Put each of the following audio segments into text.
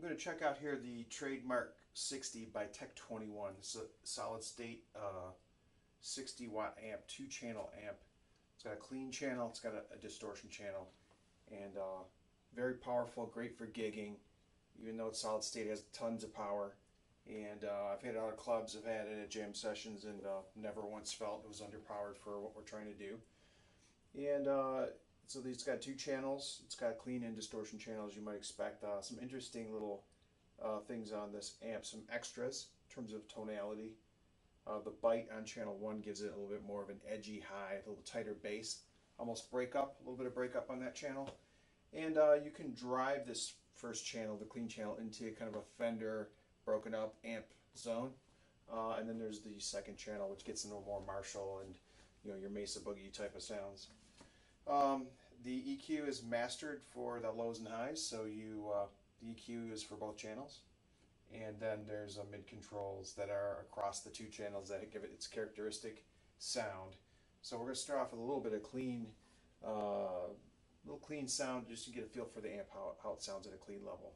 going to check out here the Trademark 60 by Tech 21. It's a solid state 60 watt amp, 2-channel amp. It's got a clean channel, it's got a distortion channel, and very powerful, great for gigging. Even though it's solid state, it has tons of power. And I've had it out of clubs, I've had it at jam sessions, and never once felt it was underpowered for what we're trying to do. And so it's got 2 channels. It's got clean and distortion channels, you might expect. Some interesting little things on this amp, some extras in terms of tonality. The bite on channel 1 gives it a little bit more of an edgy high, a little tighter bass, almost breakup, a little bit of breakup on that channel. And you can drive this first channel, the clean channel, into kind of a Fender broken up amp zone. And then there's the second channel, which gets into more Marshall and your Mesa Boogie type of sounds. The EQ is mastered for the lows and highs, so the EQ is for both channels. And then there's mid controls that are across the 2 channels that give it its characteristic sound. So we're going to start off with a little bit of clean sound, just to get a feel for the amp, how it sounds at a clean level.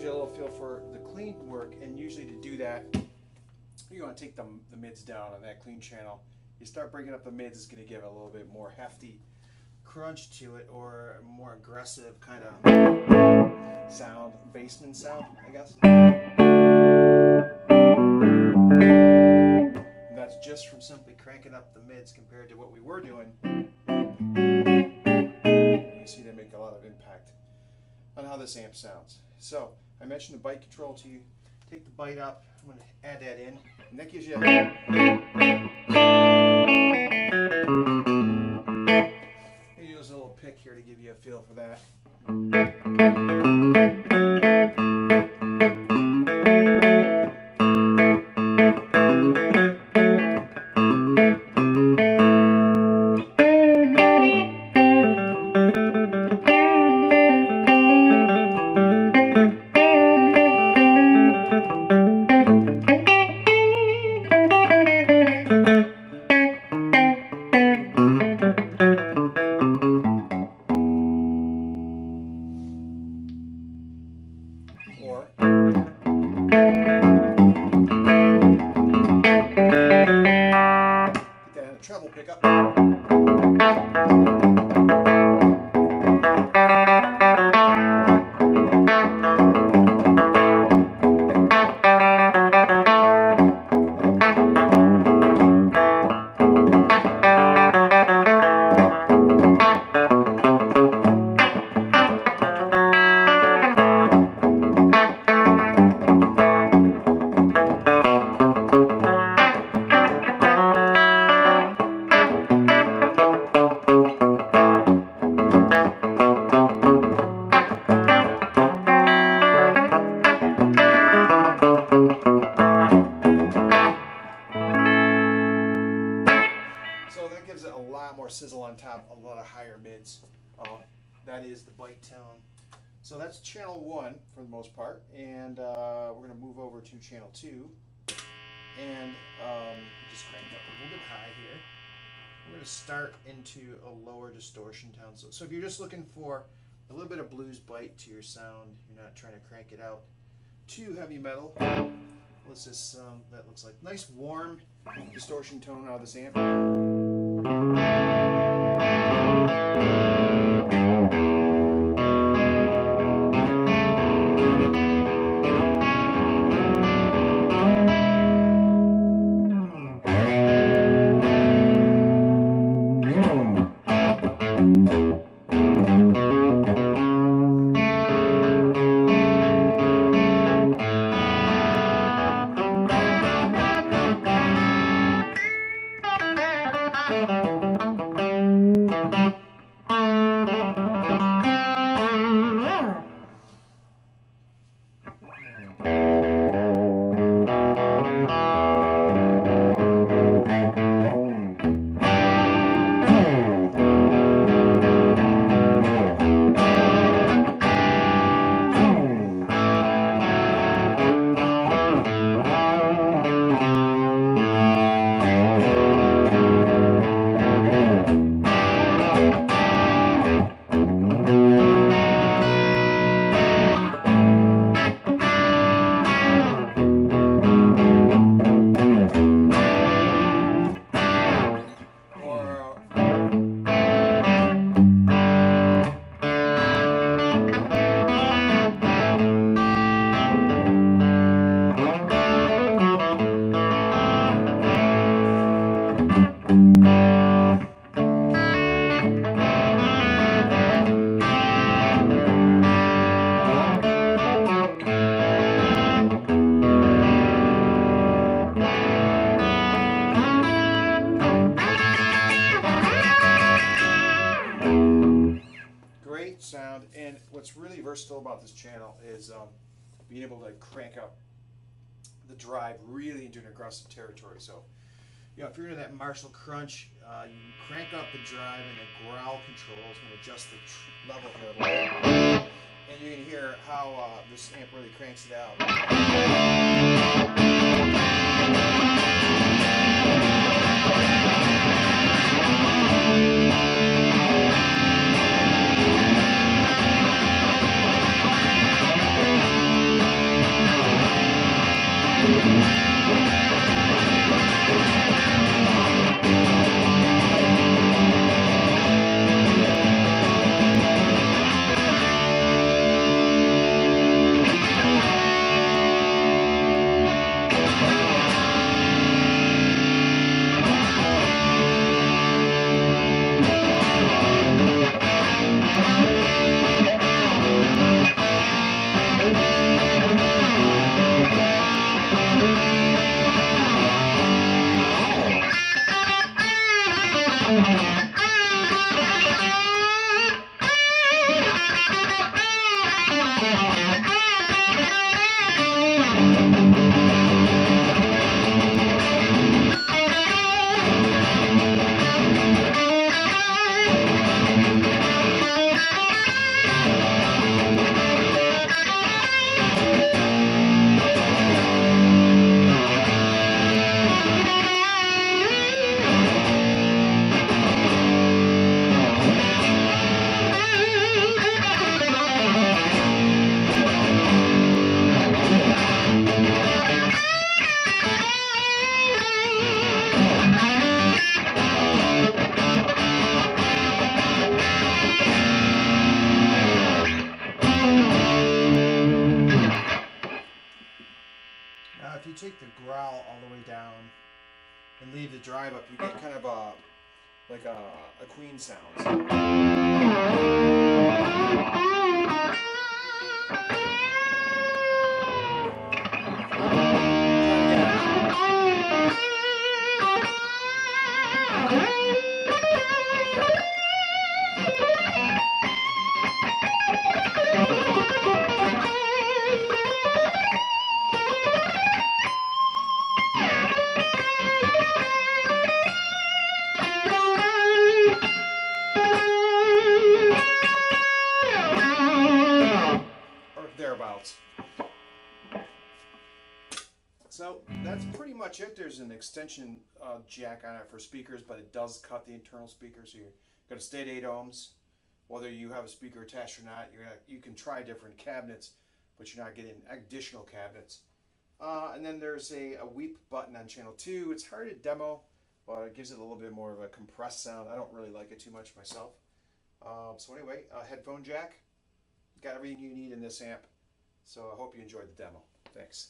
A little feel for the clean work, and usually to do that you want to take the mids down on that clean channel. You start breaking up the mids, it's going to give a little bit more hefty crunch to it, or a more aggressive kind of sound, bassman sound, I guess. And that's just from simply cranking up the mids compared to what we were doing. You see they make a lot of impact on how this amp sounds. So I mentioned the bite control to you. Take the bite up. I'm going to add that in, and that gives you use a little pick here to give you a feel for that. mids. That is the bite tone. So that's channel 1 for the most part, and we're going to move over to channel 2, and just crank it up a little bit high here. We're going to start into a lower distortion tone. So if you're just looking for a little bit of blues bite to your sound, you're not trying to crank it out too heavy metal. What's this? That looks like nice warm distortion tone out of this amp. Great sound, and what's really versatile about this channel is being able to crank up the drive really into an aggressive territory. So, you know, if you're into that Marshall crunch, you can crank up the drive, and the growl control is going to adjust the level here a little bit. And you can hear how this amp really cranks it out. If you take the growl all the way down and leave the drive up, you get kind of a Queen sound. So that's pretty much it. There's an extension jack on it for speakers, but it does cut the internal speaker, so you're going to stay at 8 ohms. Whether you have a speaker attached or not, you can try different cabinets, but you're not getting additional cabinets. And then there's a weep button on channel 2. It's hard to demo, but it gives it a little bit more of a compressed sound. I don't really like it too much myself. So anyway, headphone jack. Got everything you need in this amp. So I hope you enjoyed the demo. Thanks.